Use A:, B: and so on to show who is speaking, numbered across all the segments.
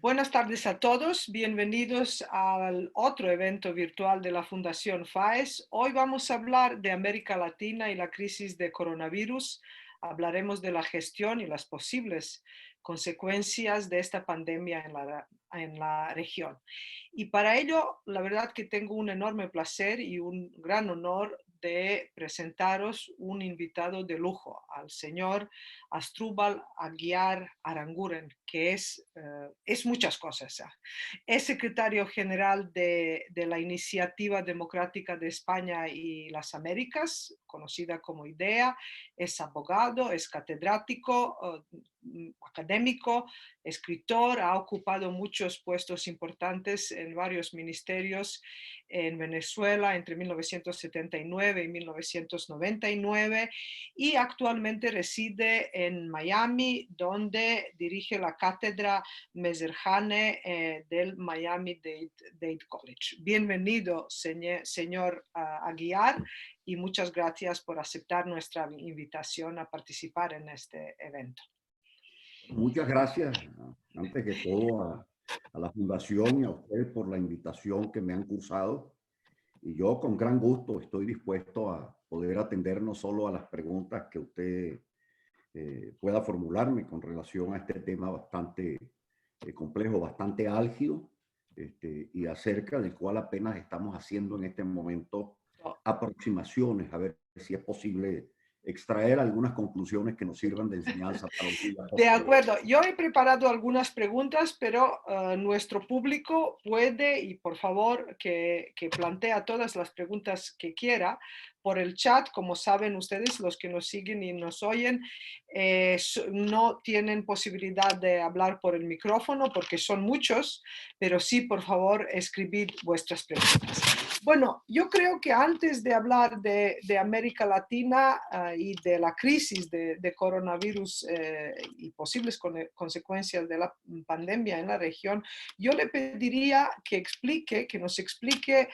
A: Buenas tardes a todos, bienvenidos al otro evento virtual de la Fundación FAES. Hoy vamos a hablar de América Latina y la crisis de coronavirus. Hablaremos de la gestión y las posibles consecuencias de esta pandemia en la región. Y para ello, la verdad que tengo un enorme placer y un gran honor de presentaros un invitado de lujo, al señor Asdrúbal Aguiar Aranguren, que es muchas cosas. Es secretario general de la Iniciativa Democrática de España y las Américas, conocida como IDEA, es abogado, es catedrático, académico, escritor, ha ocupado muchos puestos importantes en varios ministerios en Venezuela entre 1979 y 1999 y actualmente reside en Miami, donde dirige la cátedra Mezerjane del Miami-Dade College. Bienvenido, señor Aguiar, y muchas gracias por aceptar nuestra invitación a participar en este evento.
B: Muchas gracias, antes que todo, a la Fundación y a ustedes por la invitación que me han cursado. Y yo con gran gusto estoy dispuesto a poder atender no solo a las preguntas que usted pueda formularme con relación a este tema bastante complejo, bastante álgido, y acerca del cual apenas estamos haciendo en este momento aproximaciones, a ver si es posible extraer algunas conclusiones que nos sirvan de enseñanza para los días
A: De
B: posteriores.
A: acuerdo, yo he preparado algunas preguntas, pero nuestro público puede, y por favor, que plantea todas las preguntas que quiera por el chat. Como saben ustedes, los que nos siguen y nos oyen, no tienen posibilidad de hablar por el micrófono porque son muchos, pero sí, por favor, escribid vuestras preguntas. Bueno, yo creo que antes de hablar de América Latina y de la crisis de coronavirus y posibles consecuencias de la pandemia en la región, yo le pediría que nos explique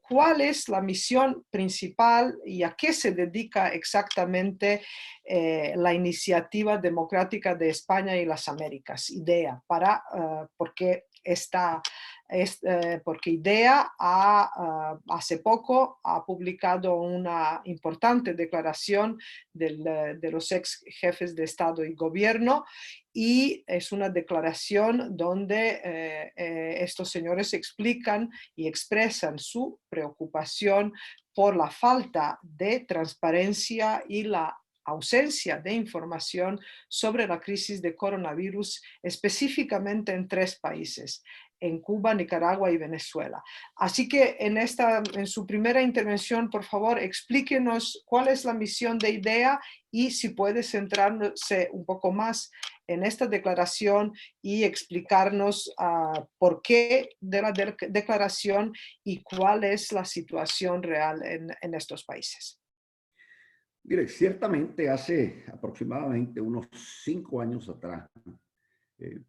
A: cuál es la misión principal y a qué se dedica exactamente la Iniciativa Democrática de España y las Américas, IDEA, porque porque IDEA hace poco ha publicado una importante declaración de los ex jefes de Estado y Gobierno, y es una declaración donde estos señores explican y expresan su preocupación por la falta de transparencia y la ausencia de información sobre la crisis de coronavirus, específicamente en 3 países, en Cuba, Nicaragua y Venezuela. Así que en su primera intervención, por favor, explíquenos cuál es la misión de IDEA y si puede centrarse un poco más en esta declaración y explicarnos por qué de la declaración y cuál es la situación real en estos países.
B: Mire, ciertamente hace aproximadamente unos 5 años atrás,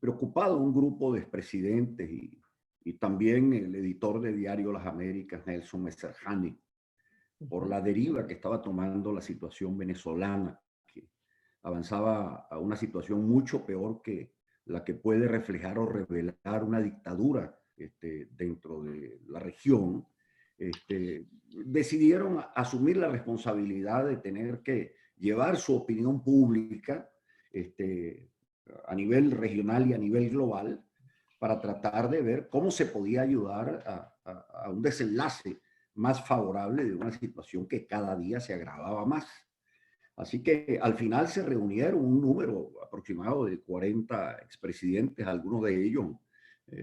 B: preocupado un grupo de expresidentes y también el editor de Diario Las Américas, Nelson Mezerjane, por la deriva que estaba tomando la situación venezolana, que avanzaba a una situación mucho peor que la que puede reflejar o revelar una dictadura dentro de la región. Decidieron asumir la responsabilidad de tener que llevar su opinión pública a nivel regional y a nivel global para tratar de ver cómo se podía ayudar a un desenlace más favorable de una situación que cada día se agravaba más. Así que al final se reunieron un número aproximado de 40 expresidentes, algunos de ellos,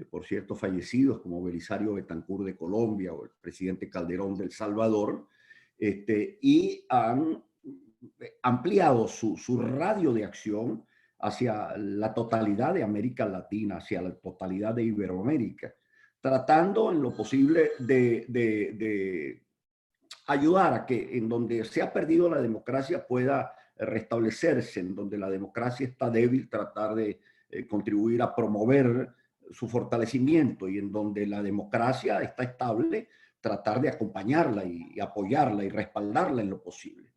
B: por cierto, fallecidos, como Belisario Betancur de Colombia o el presidente Calderón de El Salvador, y han ampliado su radio de acción hacia la totalidad de América Latina, hacia la totalidad de Iberoamérica, tratando en lo posible de ayudar a que en donde se ha perdido la democracia pueda restablecerse, en donde la democracia está débil, tratar de contribuir a promover su fortalecimiento, y en donde la democracia está estable, tratar de acompañarla y apoyarla y respaldarla en lo posible.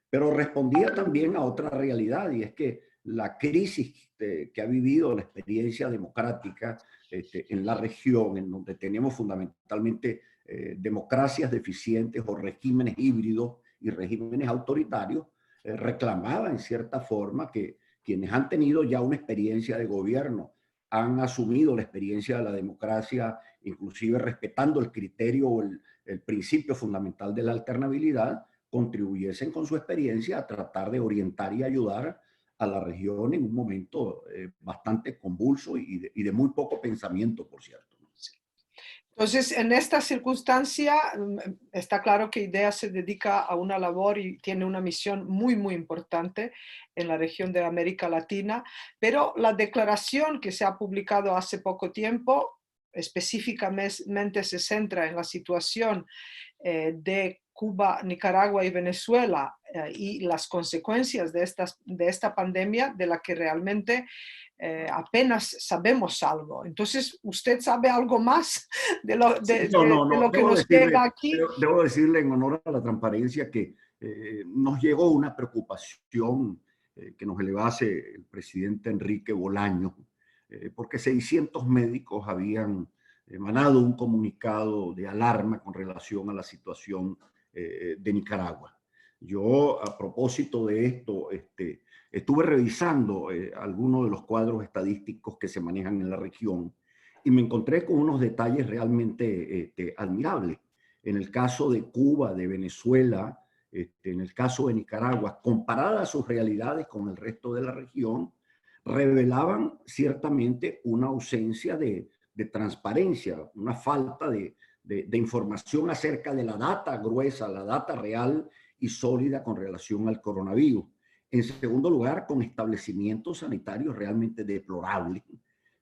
B: Pero respondía también a otra realidad, y es que la crisis que ha vivido la experiencia democrática en la región, en donde tenemos fundamentalmente democracias deficientes o regímenes híbridos y regímenes autoritarios, reclamaba en cierta forma que quienes han tenido ya una experiencia de gobierno han asumido la experiencia de la democracia, inclusive respetando el criterio o el principio fundamental de la alternabilidad, contribuyesen con su experiencia a tratar de orientar y ayudar a la región en un momento bastante convulso y de muy poco pensamiento, por cierto.
A: Entonces, en esta circunstancia, está claro que IDEA se dedica a una labor y tiene una misión muy, muy importante en la región de América Latina, pero la declaración que se ha publicado hace poco tiempo específicamente se centra en la situación de Cuba, Nicaragua y Venezuela y las consecuencias de esta pandemia de la que realmente apenas sabemos algo. Entonces, ¿usted sabe algo más de lo,
B: Sí, no, no,
A: de
B: no.
A: lo que nos llega aquí?
B: Debo decirle en honor a la transparencia que nos llegó una preocupación que nos elevase el presidente Enrique Bolaños, porque 600 médicos habían emanado un comunicado de alarma con relación a la situación de Nicaragua. Yo, a propósito de esto, estuve revisando algunos de los cuadros estadísticos que se manejan en la región y me encontré con unos detalles realmente admirables. En el caso de Cuba, de Venezuela, en el caso de Nicaragua, comparadas sus realidades con el resto de la región, revelaban ciertamente una ausencia de transparencia, una falta de información acerca de la data gruesa, la data real y sólida con relación al coronavirus. En segundo lugar, con establecimientos sanitarios realmente deplorables.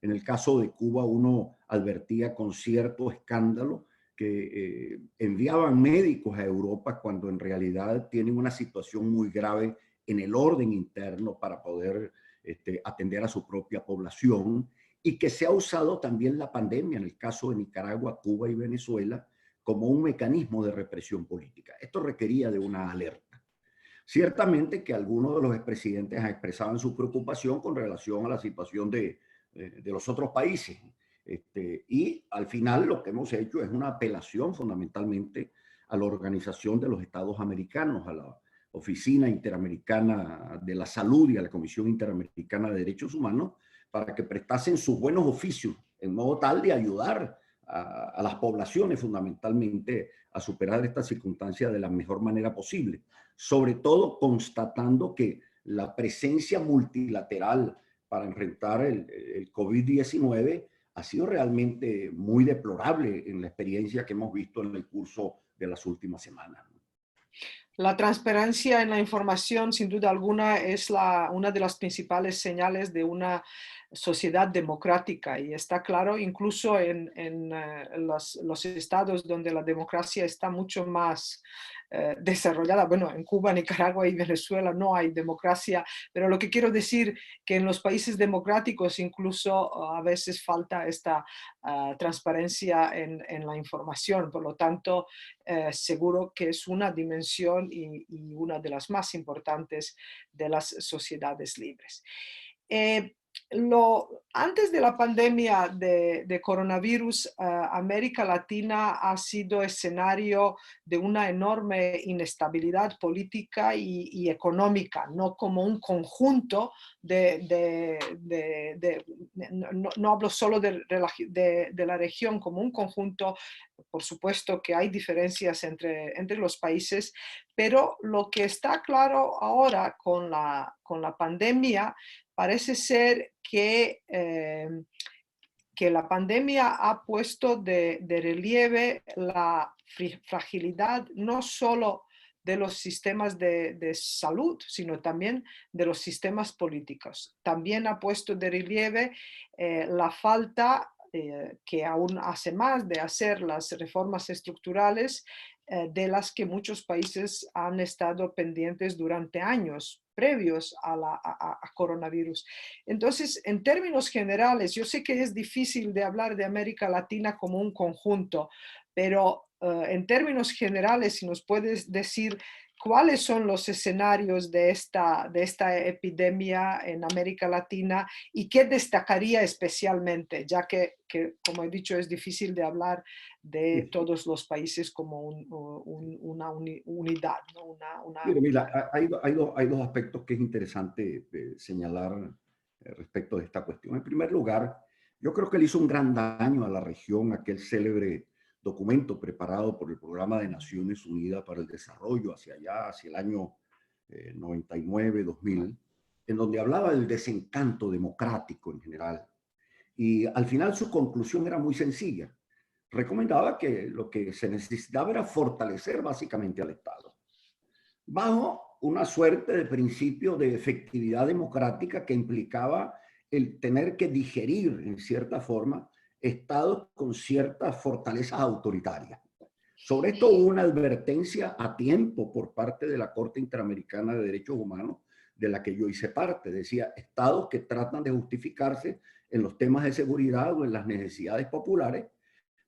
B: En el caso de Cuba, uno advertía con cierto escándalo que enviaban médicos a Europa cuando en realidad tienen una situación muy grave en el orden interno para poder atender a su propia población, y que se ha usado también la pandemia en el caso de Nicaragua, Cuba y Venezuela como un mecanismo de represión política. Esto requería de una alerta. Ciertamente que algunos de los expresidentes expresaban su preocupación con relación a la situación de los otros países. Y al final lo que hemos hecho es una apelación fundamentalmente a la Organización de los Estados Americanos, a la Oficina Interamericana de la Salud y a la Comisión Interamericana de Derechos Humanos para que prestasen sus buenos oficios en modo tal de ayudar a las poblaciones fundamentalmente a superar esta circunstancia de la mejor manera posible, sobre todo constatando que la presencia multilateral para enfrentar el COVID-19 ha sido realmente muy deplorable en la experiencia que hemos visto en el curso de las últimas semanas.
A: La transparencia en la información, sin duda alguna, es una de las principales señales de una sociedad democrática y está claro, incluso en los estados donde la democracia está mucho más desarrollada. Bueno, en Cuba, Nicaragua y Venezuela no hay democracia, pero lo que quiero decir que en los países democráticos incluso a veces falta esta transparencia en la información. Por lo tanto, seguro que es una dimensión y una de las más importantes de las sociedades libres. Eh, Antes de la pandemia de coronavirus, América Latina ha sido escenario de una enorme inestabilidad política y económica, no como un conjunto no hablo solo de la región como un conjunto. Por supuesto que hay diferencias entre los países, pero lo que está claro ahora con la pandemia parece ser que la pandemia ha puesto de relieve la fragilidad no solo de los sistemas de salud, sino también de los sistemas políticos. También ha puesto de relieve la falta que aún hace más de hacer las reformas estructurales de las que muchos países han estado pendientes durante años previos a coronavirus. Entonces, en términos generales, yo sé que es difícil de hablar de América Latina como un conjunto, pero en términos generales, si nos puedes decir ¿cuáles son los escenarios de esta epidemia en América Latina y qué destacaría especialmente, ya que, como he dicho, es difícil de hablar
B: Sí,
A: de
B: sí.
A: todos los países como una unidad, ¿no?
B: Mira, hay dos aspectos que es interesante señalar respecto de esta cuestión. En primer lugar, yo creo que le hizo un gran daño a la región aquel célebre documento preparado por el Programa de Naciones Unidas para el Desarrollo hacia allá, hacia el año 99, 2000, en donde hablaba del desencanto democrático en general. Y al final su conclusión era muy sencilla. Recomendaba que lo que se necesitaba era fortalecer básicamente al Estado bajo una suerte de principio de efectividad democrática que implicaba el tener que digerir, en cierta forma, estados con ciertas fortalezas autoritarias. Sobre esto hubo una advertencia a tiempo por parte de la Corte Interamericana de Derechos Humanos, de la que yo hice parte. Decía, estados que tratan de justificarse en los temas de seguridad o en las necesidades populares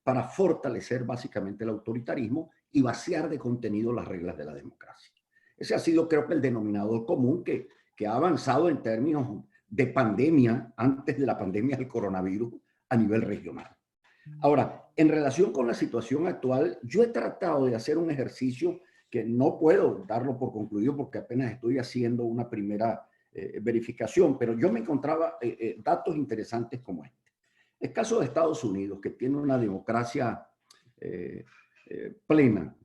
B: para fortalecer básicamente el autoritarismo y vaciar de contenido las reglas de la democracia. Ese ha sido, creo que, el denominador común que ha avanzado en términos de pandemia, antes de la pandemia del coronavirus, a nivel regional. Ahora, en relación con la situación actual, yo he tratado de hacer un ejercicio que no puedo darlo por concluido porque apenas estoy haciendo una primera verificación, pero yo me encontraba datos interesantes como este. El caso de Estados Unidos, que tiene una democracia plena,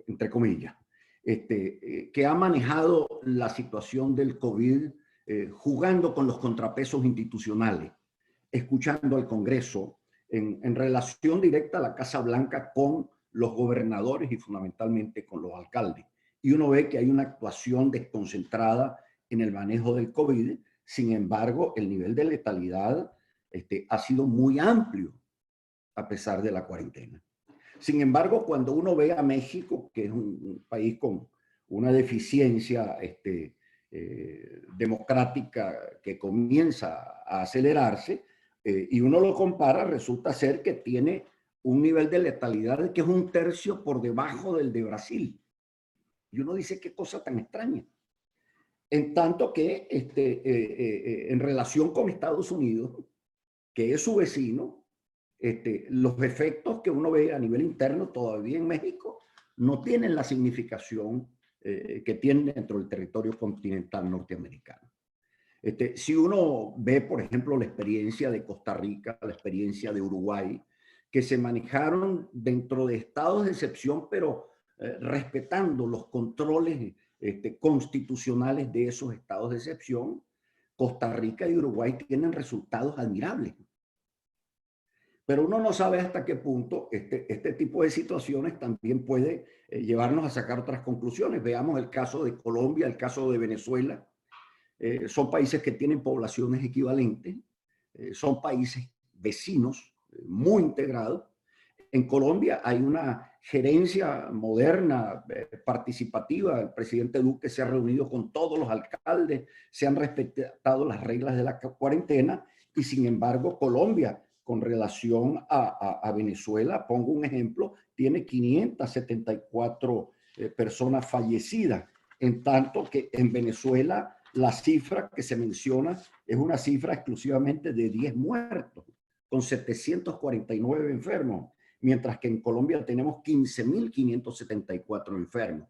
B: entre comillas, que ha manejado la situación del COVID jugando con los contrapesos institucionales, escuchando al Congreso en relación directa a la Casa Blanca con los gobernadores y fundamentalmente con los alcaldes. Y uno ve que hay una actuación desconcentrada en el manejo del COVID. Sin embargo, el nivel de letalidad ha sido muy amplio a pesar de la cuarentena. Sin embargo, cuando uno ve a México, que es un país con una deficiencia democrática que comienza a acelerarse, y uno lo compara, resulta ser que tiene un nivel de letalidad que es un tercio por debajo del de Brasil. Y uno dice, qué cosa tan extraña. En tanto que en relación con Estados Unidos, que es su vecino, los efectos que uno ve a nivel interno todavía en México no tienen la significación que tienen dentro del territorio continental norteamericano. Si uno ve, por ejemplo, la experiencia de Costa Rica, la experiencia de Uruguay, que se manejaron dentro de estados de excepción, pero respetando los controles constitucionales de esos estados de excepción, Costa Rica y Uruguay tienen resultados admirables. Pero uno no sabe hasta qué punto este tipo de situaciones también puede llevarnos a sacar otras conclusiones. Veamos el caso de Colombia, el caso de Venezuela. Son países que tienen poblaciones equivalentes, son países vecinos, muy integrados. En Colombia hay una gerencia moderna, participativa. El presidente Duque se ha reunido con todos los alcaldes, se han respetado las reglas de la cuarentena y sin embargo Colombia, con relación a Venezuela, pongo un ejemplo, tiene 574 personas fallecidas, en tanto que en Venezuela la cifra que se menciona es una cifra exclusivamente de 10 muertos, con 749 enfermos, mientras que en Colombia tenemos 15.574 enfermos.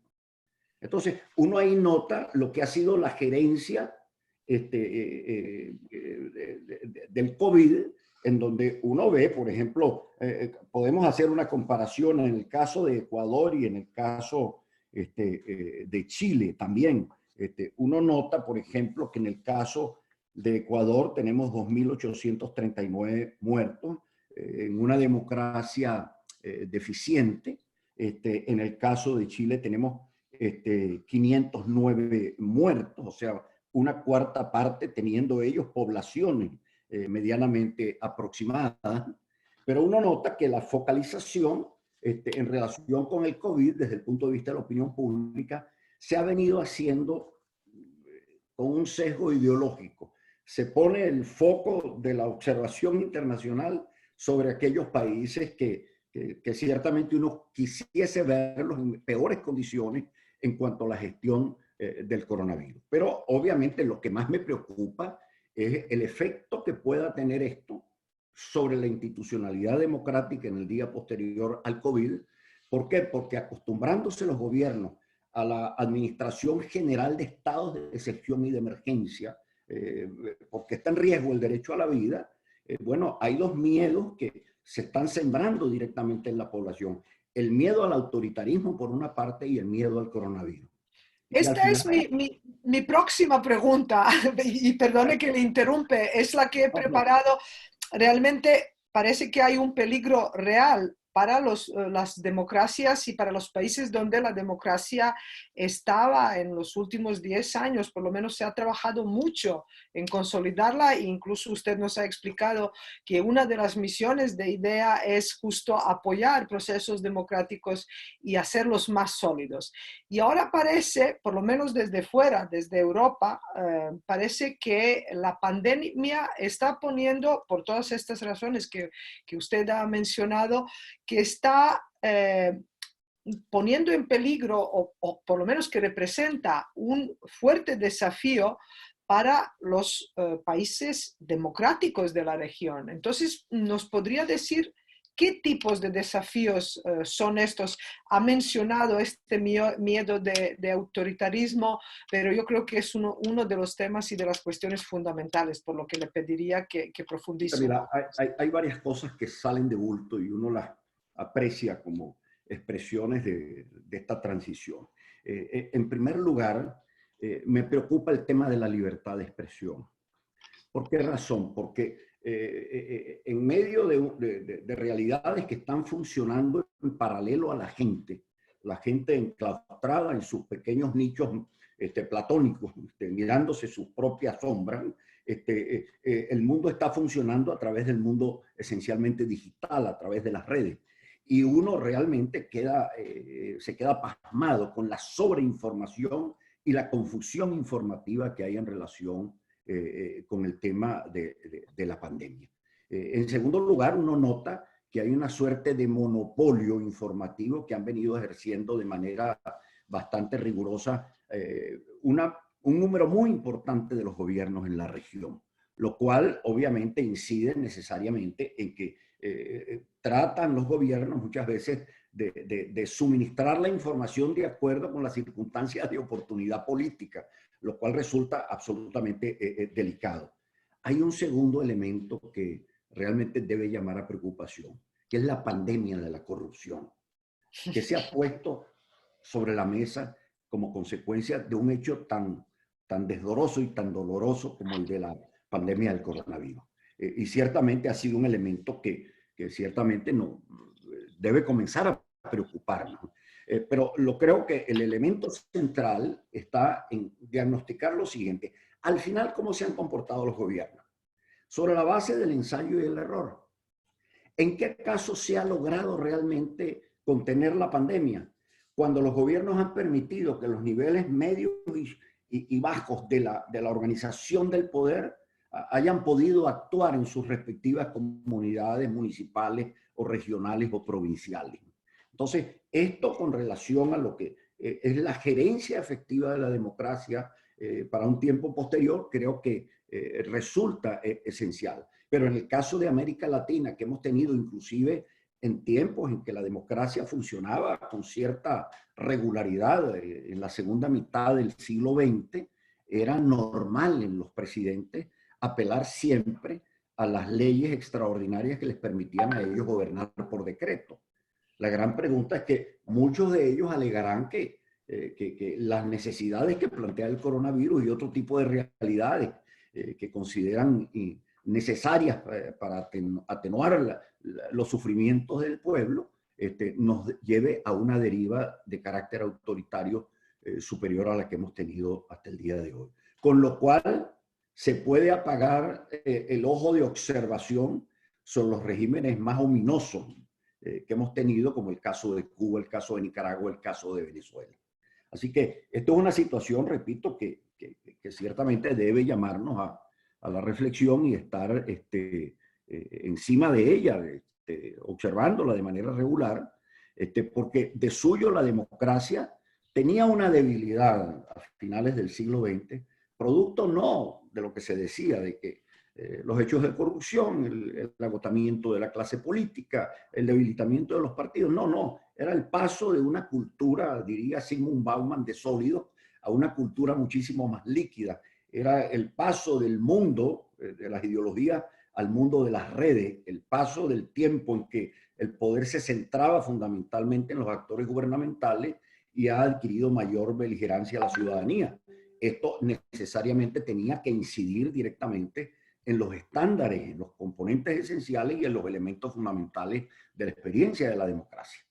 B: Entonces, uno ahí nota lo que ha sido la gerencia del COVID, en donde uno ve, por ejemplo, podemos hacer una comparación en el caso de Ecuador y en el caso de Chile también. Uno nota, por ejemplo, que en el caso de Ecuador tenemos 2.839 muertos en una democracia deficiente. En el caso de Chile tenemos 509 muertos, o sea, una cuarta parte teniendo ellos poblaciones medianamente aproximadas. Pero uno nota que la focalización en relación con el COVID, desde el punto de vista de la opinión pública, se ha venido haciendo con un sesgo ideológico. Se pone el foco de la observación internacional sobre aquellos países que ciertamente uno quisiese verlos en peores condiciones en cuanto a la gestión del coronavirus. Pero obviamente lo que más me preocupa es el efecto que pueda tener esto sobre la institucionalidad democrática en el día posterior al COVID. ¿Por qué? Porque acostumbrándose los gobiernos a la administración general de estados de excepción y de emergencia, porque está en riesgo el derecho a la vida, bueno, hay dos miedos que se están sembrando directamente en la población. El miedo al autoritarismo por una parte y el miedo al coronavirus. Y al
A: Esta
B: final,
A: es mi próxima pregunta, y perdone que le interrumpe, es la que he
B: no, no,
A: preparado. Realmente parece que hay un peligro real para las democracias y para los países donde la democracia estaba en los últimos 10 años. Por lo menos se ha trabajado mucho en consolidarla e incluso usted nos ha explicado que una de las misiones de IDEA es justo apoyar procesos democráticos y hacerlos más sólidos. Y ahora parece, por lo menos desde fuera, desde Europa, parece que la pandemia está poniendo, por todas estas razones que usted ha mencionado, que está poniendo en peligro, o por lo menos que representa un fuerte desafío para los países democráticos de la región. Entonces, ¿nos podría decir qué tipos de desafíos son estos? Ha mencionado este miedo de autoritarismo, pero yo creo que es uno de los temas y de las cuestiones fundamentales, por lo que le pediría que profundice un
B: mira,
A: poco.
B: hay varias cosas que salen de bulto y uno las aprecia como expresiones de esta transición. En primer lugar, me preocupa el tema de la libertad de expresión. ¿Por qué razón? Porque en medio de realidades que están funcionando en paralelo a la gente enclaustrada en sus pequeños nichos platónicos, mirándose sus propias sombras, el mundo está funcionando a través del mundo esencialmente digital, a través de las redes. Y uno realmente se queda pasmado con la sobreinformación y la confusión informativa que hay en relación con el tema de la pandemia. En segundo lugar, uno nota que hay una suerte de monopolio informativo que han venido ejerciendo de manera bastante rigurosa un número muy importante de los gobiernos en la región, lo cual obviamente incide necesariamente en que tratan los gobiernos muchas veces de suministrar la información de acuerdo con las circunstancias de oportunidad política, lo cual resulta absolutamente delicado. Hay un segundo elemento que realmente debe llamar a preocupación, que es la pandemia de la corrupción, que se ha puesto sobre la mesa como consecuencia de un hecho tan desdoroso y tan doloroso como el de la pandemia del coronavirus. Y ciertamente ha sido un elemento que ciertamente no, debe comenzar a preocuparnos. Pero creo que el elemento central está en diagnosticar lo siguiente. Al final, ¿cómo se han comportado los gobiernos? Sobre la base del ensayo y el error. ¿En qué caso se ha logrado realmente contener la pandemia? Cuando los gobiernos han permitido que los niveles medios y bajos de la organización del poder hayan podido actuar en sus respectivas comunidades municipales o regionales o provinciales. Entonces, esto con relación a lo que es la gerencia efectiva de la democracia para un tiempo posterior, creo que resulta esencial. Pero en el caso de América Latina, que hemos tenido inclusive en tiempos en que la democracia funcionaba con cierta regularidad, en la segunda mitad del siglo XX, era normal en los presidentes apelar siempre a las leyes extraordinarias que les permitían a ellos gobernar por decreto. La gran pregunta es que muchos de ellos alegarán que las necesidades que plantea el coronavirus y otro tipo de realidades que consideran necesarias para atenuar los sufrimientos del pueblo, nos lleve a una deriva de carácter autoritario superior a la que hemos tenido hasta el día de hoy. Con lo cual se puede apagar el ojo de observación sobre los regímenes más ominosos que hemos tenido, como el caso de Cuba, el caso de Nicaragua, el caso de Venezuela. Así que esto es una situación, repito, que ciertamente debe llamarnos a la reflexión y estar encima de ella, observándola de manera regular, porque de suyo la democracia tenía una debilidad a finales del siglo XX, producto no de lo que se decía, de que los hechos de corrupción, el agotamiento de la clase política, el debilitamiento de los partidos. No, no, era el paso de una cultura, diría Zygmunt Bauman, de sólidos a una cultura muchísimo más líquida. Era el paso del mundo, de las ideologías, al mundo de las redes, el paso del tiempo en que el poder se centraba fundamentalmente en los actores gubernamentales y ha adquirido mayor beligerancia a la ciudadanía. Esto necesariamente tenía que incidir directamente en los estándares, en los componentes esenciales y en los elementos fundamentales de la experiencia de la democracia.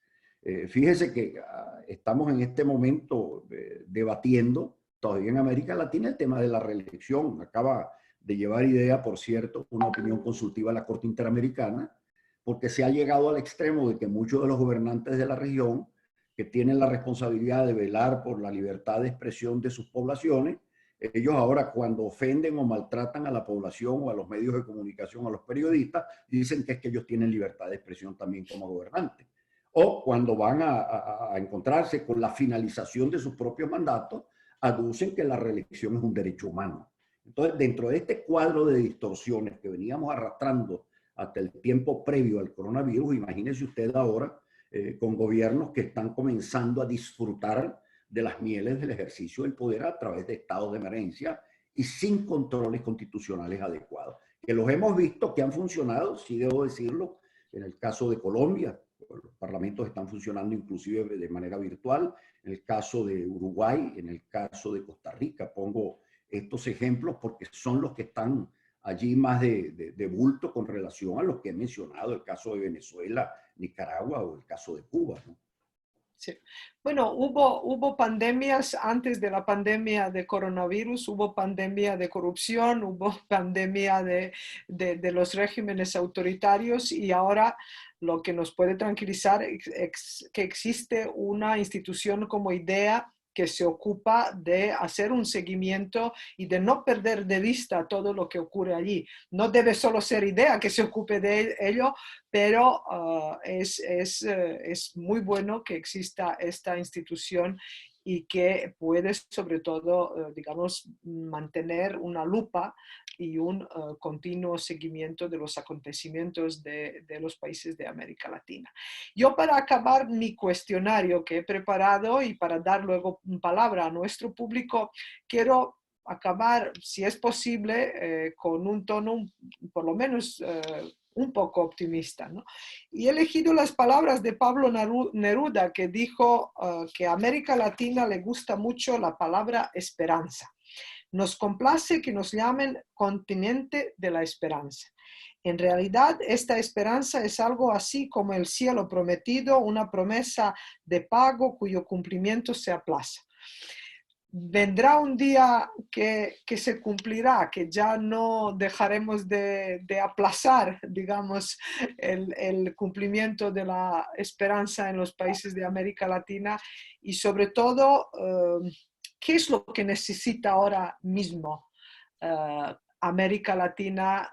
B: Fíjese que estamos en este momento debatiendo todavía en América Latina el tema de la reelección. Acaba de llevar idea, por cierto, una opinión consultiva a la Corte Interamericana, porque se ha llegado al extremo de que muchos de los gobernantes de la región, que tienen la responsabilidad de velar por la libertad de expresión de sus poblaciones, ellos ahora cuando ofenden o maltratan a la población o a los medios de comunicación, a los periodistas, dicen que es que ellos tienen libertad de expresión también como gobernantes. O cuando van a encontrarse con la finalización de sus propios mandatos, aducen que la reelección es un derecho humano. Entonces, dentro de este cuadro de distorsiones que veníamos arrastrando hasta el tiempo previo al coronavirus, imagínese usted ahora con gobiernos que están comenzando a disfrutar de las mieles del ejercicio del poder a través de estados de emergencia y sin controles constitucionales adecuados. Que los hemos visto que han funcionado, sí debo decirlo, en el caso de Colombia, los parlamentos están funcionando inclusive de manera virtual, en el caso de Uruguay, en el caso de Costa Rica. Pongo estos ejemplos porque son los que están allí más de bulto con relación a los que he mencionado, el caso de Venezuela, Nicaragua o el caso de Cuba, ¿no?
A: Sí. Bueno, hubo pandemias antes de la pandemia de coronavirus, hubo pandemia de corrupción, hubo pandemia de los regímenes autoritarios y ahora lo que nos puede tranquilizar es que existe una institución como IDEA que se ocupa de hacer un seguimiento y de no perder de vista todo lo que ocurre allí. No debe solo ser IDEA que se ocupe de ello, pero es muy bueno que exista esta institución y que puede sobre todo, digamos, mantener una lupa y un continuo seguimiento de los acontecimientos de los países de América Latina. Yo para acabar mi cuestionario que he preparado y para dar luego palabra a nuestro público, quiero acabar, si es posible, con un tono por lo menos un poco optimista, ¿no? Y he elegido las palabras de Pablo Neruda, que dijo que a América Latina le gusta mucho la palabra esperanza. Nos complace que nos llamen continente de la esperanza. En realidad, esta esperanza es algo así como el cielo prometido, una promesa de pago cuyo cumplimiento se aplaza. Vendrá un día que se cumplirá, que ya no dejaremos de aplazar, digamos, el cumplimiento de la esperanza en los países de América Latina y sobre todo, ¿qué es lo que necesita ahora mismo América Latina,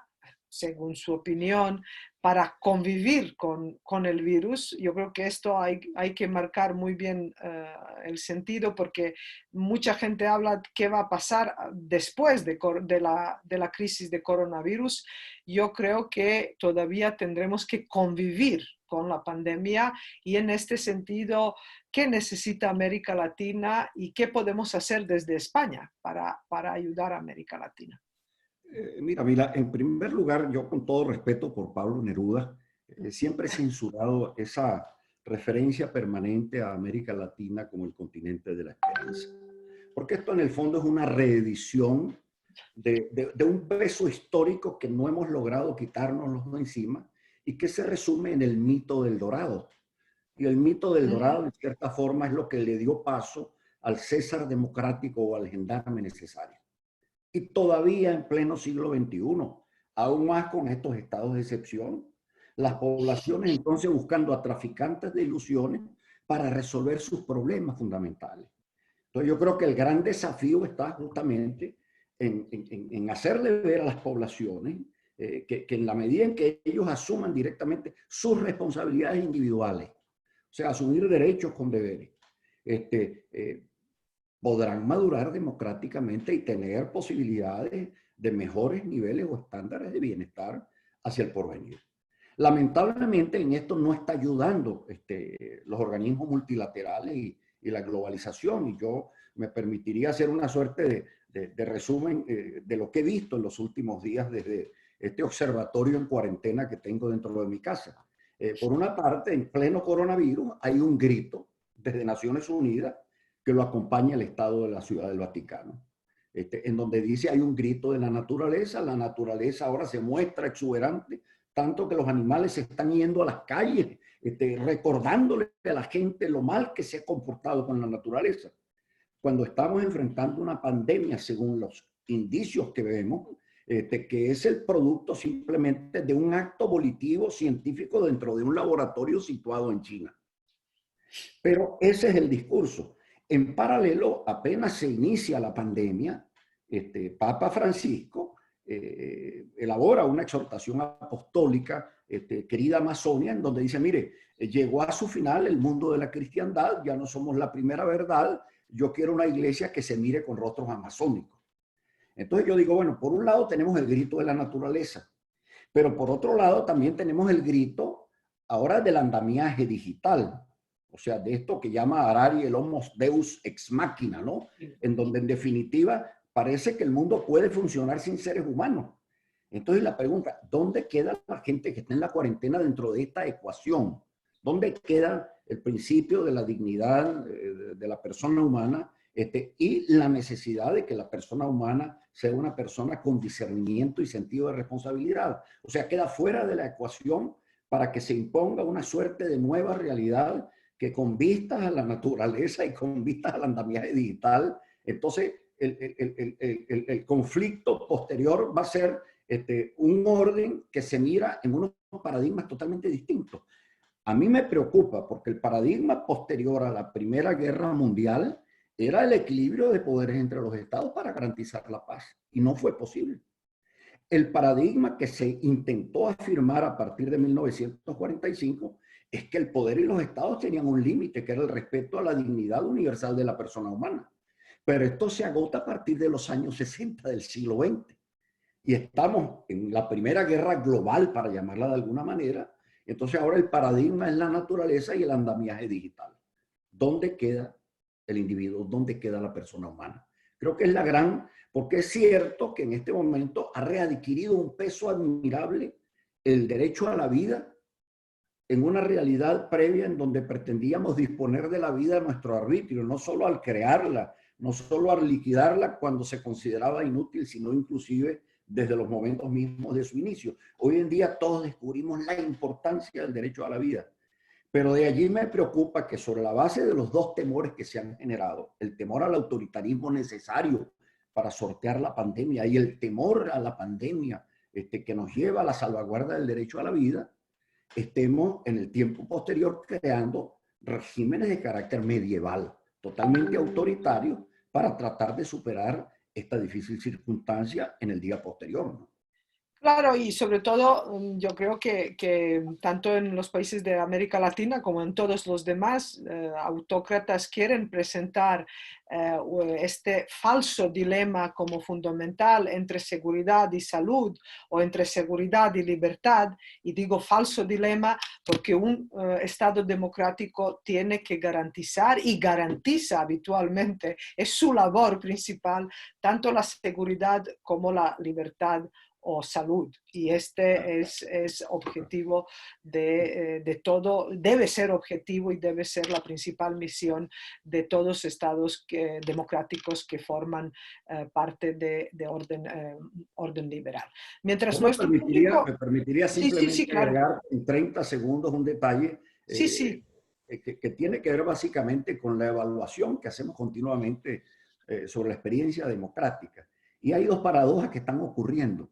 A: según su opinión, para convivir con el virus? Yo creo que esto hay que marcar muy bien el sentido porque mucha gente habla qué va a pasar después de la crisis de coronavirus. Yo creo que todavía tendremos que convivir con la pandemia y en este sentido, ¿qué necesita América Latina y qué podemos hacer desde España para ayudar a América Latina?
B: Mira, en primer lugar, yo con todo respeto por Pablo Neruda, siempre he censurado esa referencia permanente a América Latina como el continente de la esperanza. Porque esto en el fondo es una reedición de un peso histórico que no hemos logrado quitarnos de encima y que se resume en el mito del Dorado. Y el mito del Dorado, en cierta forma, es lo que le dio paso al César democrático o al gendarme necesario. Y todavía en pleno siglo XXI, aún más con estos estados de excepción, las poblaciones entonces buscando a traficantes de ilusiones para resolver sus problemas fundamentales. Entonces yo creo que el gran desafío está justamente en hacerle ver a las poblaciones que en la medida en que ellos asuman directamente sus responsabilidades individuales, o sea, asumir derechos con deberes, podrán madurar democráticamente y tener posibilidades de mejores niveles o estándares de bienestar hacia el porvenir. Lamentablemente en esto no está ayudando los organismos multilaterales y la globalización, y yo me permitiría hacer una suerte de resumen de lo que he visto en los últimos días desde este observatorio en cuarentena que tengo dentro de mi casa. Por una parte, en pleno coronavirus hay un grito desde Naciones Unidas que lo acompaña el Estado de la Ciudad del Vaticano, en donde dice hay un grito de la naturaleza ahora se muestra exuberante, tanto que los animales se están yendo a las calles, recordándole a la gente lo mal que se ha comportado con la naturaleza. Cuando estamos enfrentando una pandemia, según los indicios que vemos, que es el producto simplemente de un acto volitivo científico dentro de un laboratorio situado en China. Pero ese es el discurso. En paralelo, apenas se inicia la pandemia, Papa Francisco elabora una exhortación apostólica, querida Amazonia, en donde dice, mire, llegó a su final el mundo de la cristiandad, ya no somos la primera verdad, yo quiero una iglesia que se mire con rostros amazónicos. Entonces yo digo, bueno, por un lado tenemos el grito de la naturaleza, pero por otro lado también tenemos el grito ahora del andamiaje digital, o sea, de esto que llama Harari el Homo Deus ex machina, ¿no? En donde en definitiva parece que el mundo puede funcionar sin seres humanos. Entonces la pregunta, ¿dónde queda la gente que está en la cuarentena dentro de esta ecuación? ¿Dónde queda el principio de la dignidad de la persona humana y la necesidad de que la persona humana sea una persona con discernimiento y sentido de responsabilidad? O sea, queda fuera de la ecuación para que se imponga una suerte de nueva realidad que con vistas a la naturaleza y con vistas al andamiaje digital, entonces el conflicto posterior va a ser un orden que se mira en unos paradigmas totalmente distintos. A mí me preocupa porque el paradigma posterior a la Primera Guerra Mundial era el equilibrio de poderes entre los estados para garantizar la paz, y no fue posible. El paradigma que se intentó afirmar a partir de 1945 es que el poder y los estados tenían un límite, que era el respeto a la dignidad universal de la persona humana. Pero esto se agota a partir de los años 60 del siglo XX. Y estamos en la primera guerra global, para llamarla de alguna manera. Entonces ahora el paradigma es la naturaleza y el andamiaje digital. ¿Dónde queda el individuo? ¿Dónde queda la persona humana? Creo que es la gran, porque es cierto que en este momento ha readquirido un peso admirable el derecho a la vida en una realidad previa en donde pretendíamos disponer de la vida a nuestro arbitrio, no solo al crearla, no solo al liquidarla cuando se consideraba inútil, sino inclusive desde los momentos mismos de su inicio. Hoy en día todos descubrimos la importancia del derecho a la vida. Pero de allí me preocupa que sobre la base de los dos temores que se han generado, el temor al autoritarismo necesario para sortear la pandemia y el temor a la pandemia que nos lleva a la salvaguarda del derecho a la vida, estemos en el tiempo posterior creando regímenes de carácter medieval, totalmente autoritarios, para tratar de superar esta difícil circunstancia en el día posterior, ¿no?
A: Claro, y sobre todo yo creo que tanto en los países de América Latina como en todos los demás, autócratas quieren presentar este falso dilema como fundamental entre seguridad y salud o entre seguridad y libertad. Y digo falso dilema porque un Estado democrático tiene que garantizar y garantiza habitualmente, es su labor principal, tanto la seguridad como la libertad o salud. Y este es objetivo de todo, debe ser objetivo y debe ser la principal misión de todos los estados democráticos que forman parte de orden liberal. Mientras nuestro público...
B: Me permitiría
A: Sí, sí,
B: simplemente
A: sí, claro.
B: agregar en 30 segundos un detalle
A: Sí, sí.
B: que tiene que ver básicamente con la evaluación que hacemos continuamente sobre la experiencia democrática. Y hay dos paradojas que están ocurriendo.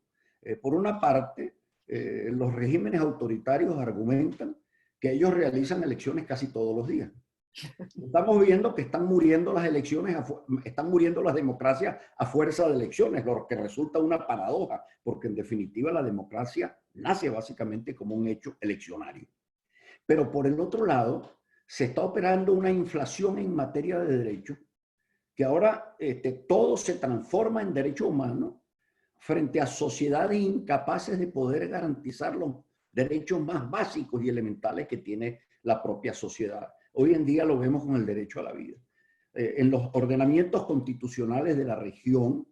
B: Por una parte, los regímenes autoritarios argumentan que ellos realizan elecciones casi todos los días. Estamos viendo que están muriendo las elecciones, están muriendo las democracias a fuerza de elecciones, lo que resulta una paradoja, porque en definitiva la democracia nace básicamente como un hecho eleccionario. Pero por el otro lado, se está operando una inflación en materia de derechos, que ahora todo se transforma en derecho humano frente a sociedades incapaces de poder garantizar los derechos más básicos y elementales que tiene la propia sociedad. Hoy en día lo vemos con el derecho a la vida. En los ordenamientos constitucionales de la región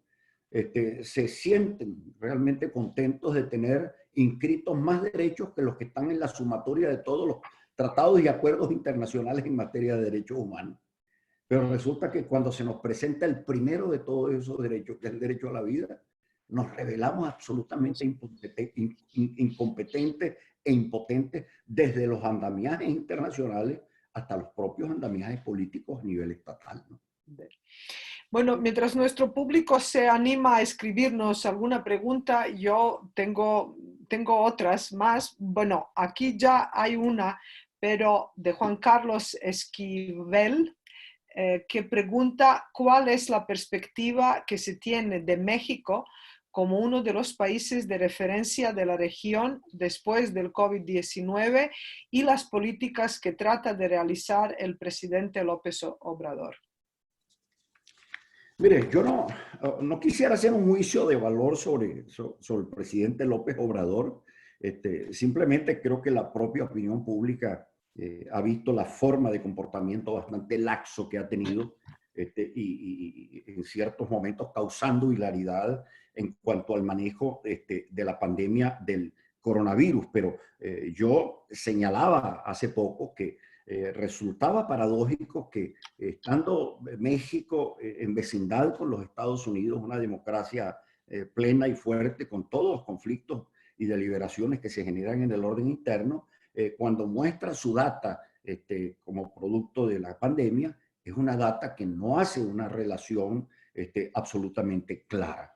B: se sienten realmente contentos de tener inscritos más derechos que los que están en la sumatoria de todos los tratados y acuerdos internacionales en materia de derechos humanos. Pero resulta que cuando se nos presenta el primero de todos esos derechos, que es el derecho a la vida, nos revelamos absolutamente incompetentes e impotentes desde los andamiajes internacionales hasta los propios andamiajes políticos a nivel estatal, ¿no?
A: Bueno, mientras nuestro público se anima a escribirnos alguna pregunta, yo tengo otras más. Bueno, aquí ya hay una, pero de Juan Carlos Esquivel, que pregunta cuál es la perspectiva que se tiene de México como uno de los países de referencia de la región después del COVID-19 y las políticas que trata de realizar el presidente López Obrador.
B: Mire, yo no quisiera hacer un juicio de valor sobre el presidente López Obrador. Simplemente creo que la propia opinión pública ha visto la forma de comportamiento bastante laxo que ha tenido y en ciertos momentos causando hilaridad en cuanto al manejo de la pandemia del coronavirus. Pero yo señalaba hace poco que resultaba paradójico que estando México en vecindad con los Estados Unidos, una democracia plena y fuerte, con todos los conflictos y deliberaciones que se generan en el orden interno, cuando muestra su data como producto de la pandemia, es una data que no hace una relación absolutamente clara.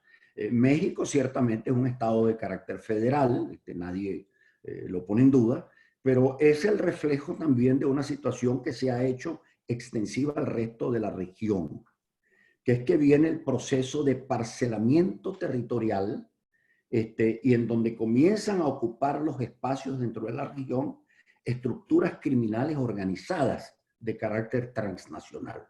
B: México ciertamente es un estado de carácter federal, nadie lo pone en duda, pero es el reflejo también de una situación que se ha hecho extensiva al resto de la región, que es que viene el proceso de parcelamiento territorial y en donde comienzan a ocupar los espacios dentro de la región estructuras criminales organizadas de carácter transnacional,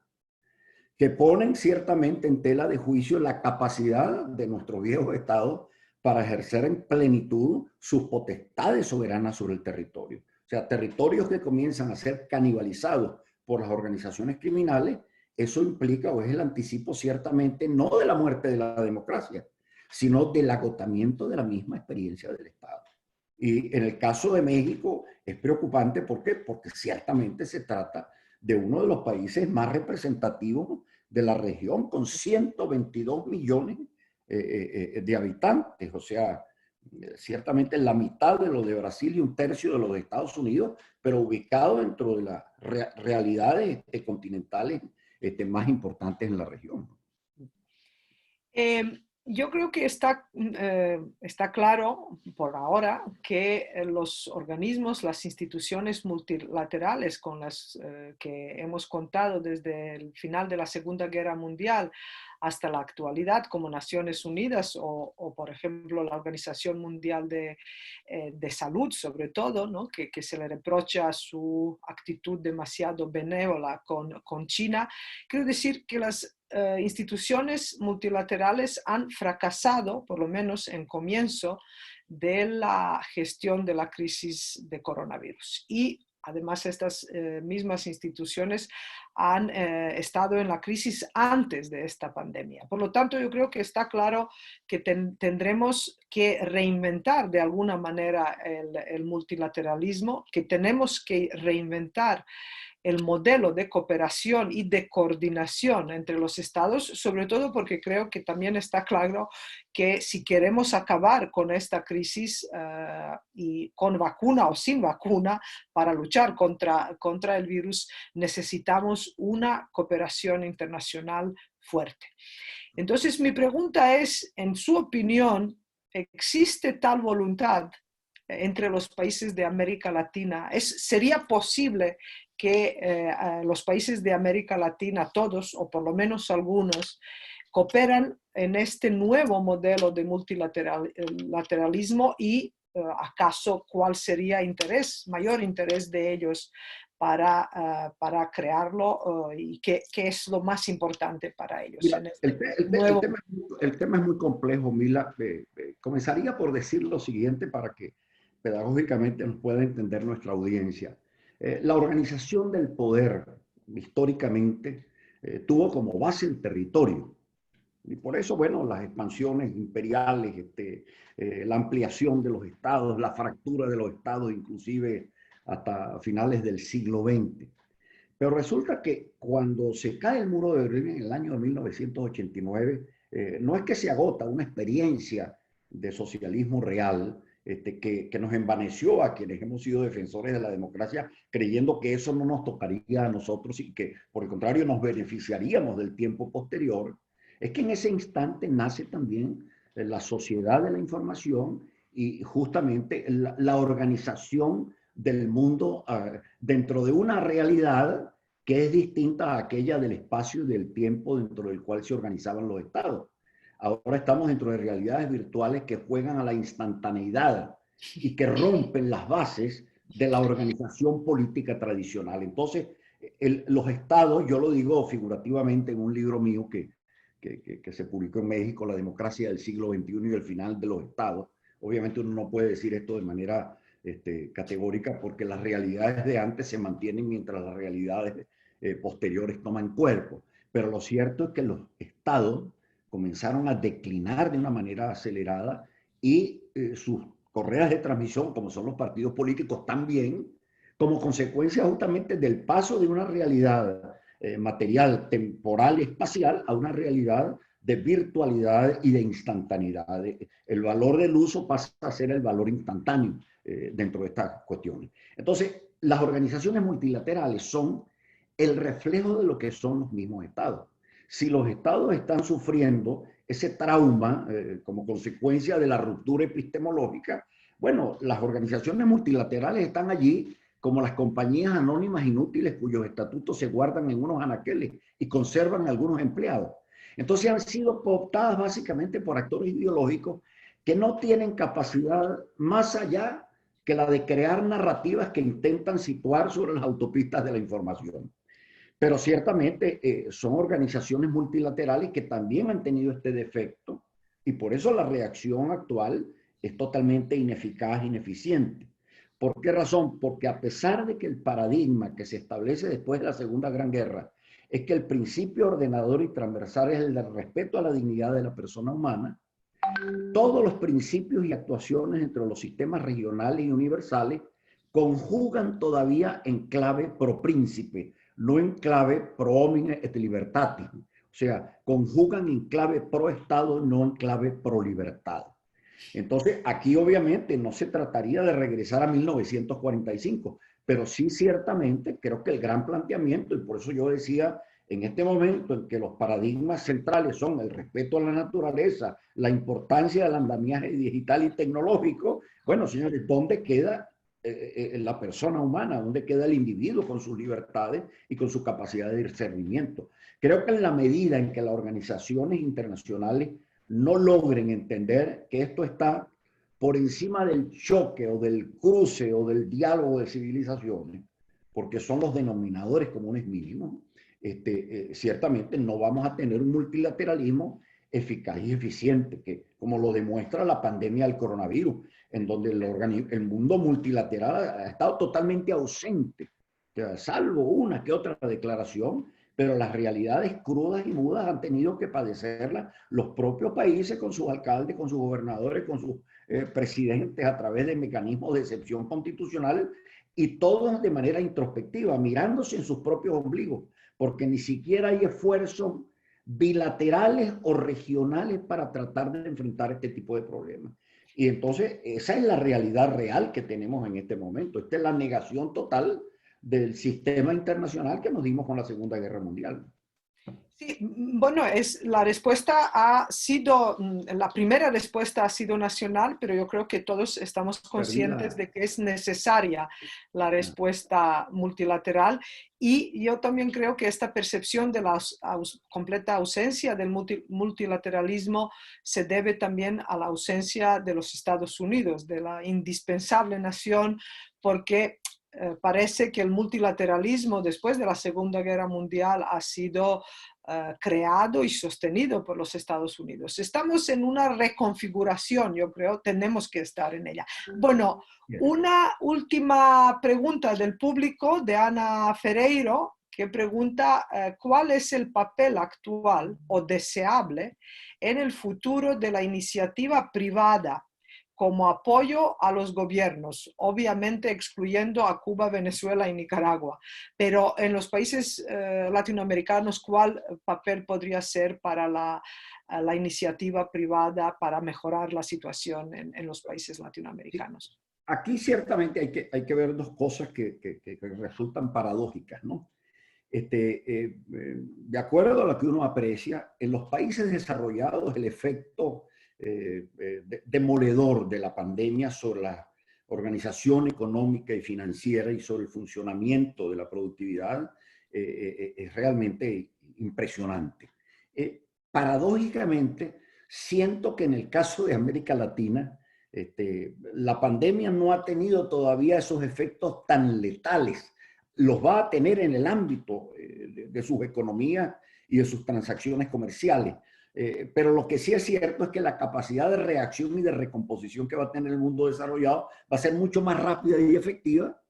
B: que ponen ciertamente en tela de juicio la capacidad de nuestro viejo Estado para ejercer en plenitud sus potestades soberanas sobre el territorio. O sea, territorios que comienzan a ser canibalizados por las organizaciones criminales, eso implica o es el anticipo ciertamente no de la muerte de la democracia, sino del agotamiento de la misma experiencia del Estado. Y en el caso de México es preocupante, ¿por qué? Porque ciertamente se trata de uno de los países más representativos de la región, con 122 millones de habitantes, o sea, ciertamente la mitad de lo de Brasil y un tercio de lo de Estados Unidos, pero ubicado dentro de las realidades continentales más importantes en la región.
A: Yo creo que está claro por ahora que los organismos, las instituciones multilaterales con las que hemos contado desde el final de la Segunda Guerra Mundial hasta la actualidad, como Naciones Unidas o por ejemplo, la Organización Mundial de Salud, sobre todo, ¿no? que se le reprocha su actitud demasiado benévola con China. Quiero decir que las instituciones multilaterales han fracasado, por lo menos en comienzo, de la gestión de la crisis de coronavirus. Y además estas mismas instituciones han estado en la crisis antes de esta pandemia. Por lo tanto, yo creo que está claro que tendremos que reinventar de alguna manera el multilateralismo, que tenemos que reinventar el modelo de cooperación y de coordinación entre los estados, sobre todo porque creo que también está claro que si queremos acabar con esta crisis y con vacuna o sin vacuna para luchar contra el virus, necesitamos una cooperación internacional fuerte. Entonces, mi pregunta es, en su opinión, ¿existe tal voluntad entre los países de América Latina? ¿Sería posible que los países de América Latina, todos o por lo menos algunos, cooperan en este nuevo modelo de multilateralismo y acaso cuál sería mayor interés de ellos para crearlo y qué es lo más importante para ellos
B: Mira,
A: en este nuevo.
B: el tema es muy complejo, Mila. Comenzaría por decir lo siguiente para que pedagógicamente nos pueda entender nuestra audiencia. La organización del poder, históricamente, tuvo como base el territorio. Y por eso, bueno, las expansiones imperiales, la ampliación de los estados, la fractura de los estados, inclusive hasta finales del siglo XX. Pero resulta que cuando se cae el muro de Berlín en el año de 1989, no es que se agota una experiencia de socialismo real que nos envaneció a quienes hemos sido defensores de la democracia, creyendo que eso no nos tocaría a nosotros y que, por el contrario, nos beneficiaríamos del tiempo posterior. Es que en ese instante nace también la sociedad de la información y justamente la organización del mundo dentro de una realidad que es distinta a aquella del espacio y del tiempo dentro del cual se organizaban los estados. Ahora estamos dentro de realidades virtuales que juegan a la instantaneidad y que rompen las bases de la organización política tradicional. Entonces, los estados, yo lo digo figurativamente en un libro mío que se publicó en México, La democracia del siglo XXI y el final de los estados. Obviamente uno no puede decir esto de manera categórica porque las realidades de antes se mantienen mientras las realidades posteriores toman cuerpo. Pero lo cierto es que los estados comenzaron a declinar de una manera acelerada y sus correas de transmisión, como son los partidos políticos, también, como consecuencia justamente del paso de una realidad material, temporal y espacial a una realidad de virtualidad y de instantaneidad. El valor del uso pasa a ser el valor instantáneo dentro de estas cuestiones. Entonces, las organizaciones multilaterales son el reflejo de lo que son los mismos estados. Si los estados están sufriendo ese trauma como consecuencia de la ruptura epistemológica, bueno, las organizaciones multilaterales están allí como las compañías anónimas inútiles cuyos estatutos se guardan en unos anaqueles y conservan algunos empleados. Entonces han sido cooptadas básicamente por actores ideológicos que no tienen capacidad más allá que la de crear narrativas que intentan situar sobre las autopistas de la información. Pero ciertamente son organizaciones multilaterales que también han tenido este defecto y por eso la reacción actual es totalmente ineficaz, ineficiente. ¿Por qué razón? Porque a pesar de que el paradigma que se establece después de la Segunda Gran Guerra es que el principio ordenador y transversal es el del respeto a la dignidad de la persona humana, todos los principios y actuaciones entre los sistemas regionales y universales conjugan todavía en clave pro príncipe, no en clave pro homine et libertatis. O sea, conjugan en clave pro Estado, no en clave pro libertad. Entonces, aquí obviamente no se trataría de regresar a 1945, pero sí ciertamente creo que el gran planteamiento, y por eso yo decía, en este momento en que los paradigmas centrales son el respeto a la naturaleza, la importancia del andamiaje digital y tecnológico, bueno, señores, ¿dónde queda la persona humana? ¿Dónde queda el individuo con sus libertades y con su capacidad de discernimiento? Creo que en la medida en que las organizaciones internacionales no logren entender que esto está por encima del choque o del cruce o del diálogo de civilizaciones, porque son los denominadores comunes mínimos, ciertamente no vamos a tener un multilateralismo eficaz y eficiente, que, como lo demuestra la pandemia del coronavirus, en donde el mundo multilateral ha estado totalmente ausente, salvo una que otra declaración, pero las realidades crudas y mudas han tenido que padecerlas los propios países con sus alcaldes, con sus gobernadores, con sus presidentes a través de mecanismos de excepción constitucional y todos de manera introspectiva, mirándose en sus propios ombligos, porque ni siquiera hay esfuerzos bilaterales o regionales para tratar de enfrentar este tipo de problemas. Y entonces esa es la realidad real que tenemos en este momento. Esta es la negación total del sistema internacional que nos dimos con la Segunda Guerra Mundial.
A: Sí, bueno, la respuesta ha sido, la primera respuesta ha sido nacional, pero yo creo que todos estamos conscientes de que es necesaria la respuesta multilateral y yo también creo que esta percepción de la completa ausencia del multilateralismo se debe también a la ausencia de los Estados Unidos, de la indispensable nación, porque parece que el multilateralismo después de la Segunda Guerra Mundial ha sido creado y sostenido por los Estados Unidos. Estamos en una reconfiguración, yo creo, tenemos que estar en ella. Bueno, una última pregunta del público de Ana Ferreiro, que pregunta cuál es el papel actual o deseable en el futuro de la iniciativa privada como apoyo a los gobiernos, obviamente excluyendo a Cuba, Venezuela y Nicaragua. Pero en los países latinoamericanos, ¿cuál papel podría ser para la iniciativa privada para mejorar la situación en los países latinoamericanos?
B: Aquí ciertamente hay que ver dos cosas que resultan paradójicas, ¿no? De acuerdo a lo que uno aprecia, en los países desarrollados el efecto demoledor de la pandemia sobre la organización económica y financiera y sobre el funcionamiento de la productividad es realmente impresionante. Paradójicamente, siento que en el caso de América Latina, la pandemia no ha tenido todavía esos efectos tan letales. Los va a tener en el ámbito de sus economías y de sus transacciones comerciales. Pero lo que sí es cierto es que la capacidad de reacción y de recomposición que va a tener el mundo desarrollado va a ser mucho más rápida y efectiva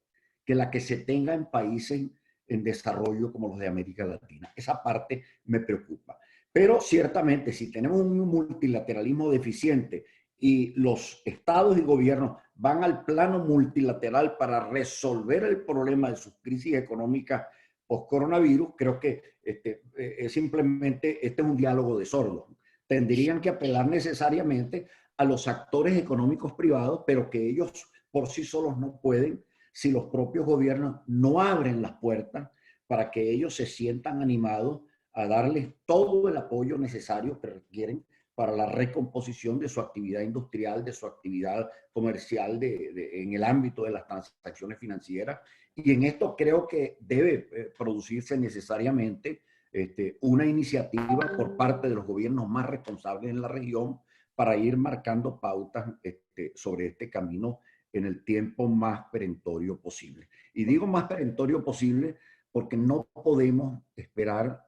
B: que la que se tenga en países en desarrollo como los de América Latina. Esa parte me preocupa. Pero ciertamente, si tenemos un multilateralismo deficiente y los estados y gobiernos van al plano multilateral para resolver el problema de sus crisis económicas post-coronavirus, creo que simplemente este es un diálogo de sordos. Tendrían que apelar necesariamente a los actores económicos privados, pero que ellos por sí solos no pueden si los propios gobiernos no abren las puertas para que ellos se sientan animados a darles todo el apoyo necesario que requieren para la recomposición de su actividad industrial, de su actividad comercial en el ámbito de las transacciones financieras. Y en esto creo que debe producirse necesariamente una iniciativa por parte de los gobiernos más responsables en la región para ir marcando pautas sobre este camino en el tiempo más perentorio posible. Y digo más perentorio posible porque no podemos esperar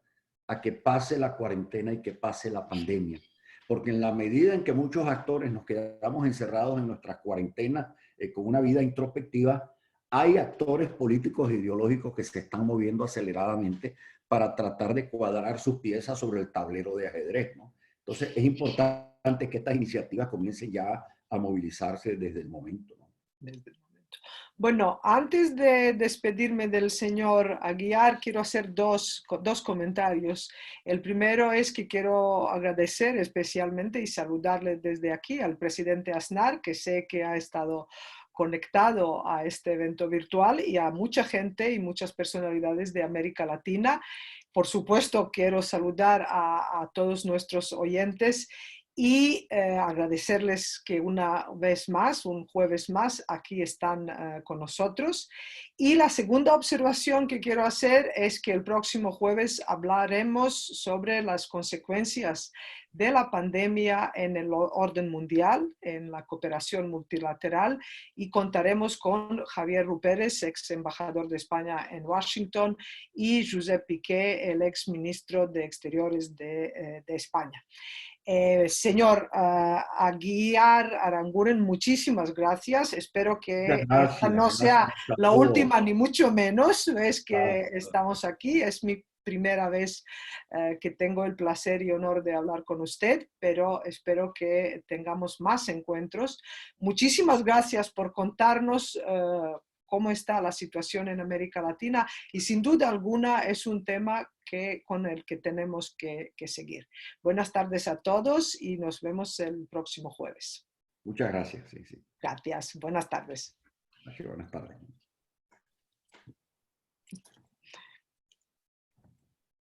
B: a que pase la cuarentena y que pase la pandemia. Porque en la medida en que muchos actores nos quedamos encerrados en nuestras cuarentenas con una vida introspectiva, hay actores políticos e ideológicos que se están moviendo aceleradamente para tratar de cuadrar sus piezas sobre el tablero de ajedrez, ¿no? Entonces es importante que estas iniciativas comiencen ya a movilizarse desde el momento, ¿no?
A: Desde el momento. Bueno, antes de despedirme del señor Aguiar, quiero hacer dos comentarios. El primero es que quiero agradecer especialmente y saludarle desde aquí al presidente Aznar, que sé que ha estado conectado a este evento virtual, y a mucha gente y muchas personalidades de América Latina. Por supuesto, quiero saludar a todos nuestros oyentes y agradecerles que una vez más, un jueves más, aquí están con nosotros. Y la segunda observación que quiero hacer es que el próximo jueves hablaremos sobre las consecuencias de la pandemia en el orden mundial, en la cooperación multilateral, y contaremos con Javier Rupérez, ex embajador de España en Washington, y Josep Piqué, el ex ministro de Exteriores de España. Señor Aguiar Aranguren, muchísimas gracias. Espero que esta no sea la última, ni mucho menos. Es que estamos aquí. Es mi primera vez que tengo el placer y honor de hablar con usted, pero espero que tengamos más encuentros. Muchísimas gracias por contarnos cómo está la situación en América Latina, y sin duda alguna es un tema con el que tenemos que seguir. Buenas tardes a todos y nos vemos el próximo jueves.
B: Muchas gracias. Sí, sí.
A: Gracias. Buenas tardes.
B: Buenas tardes.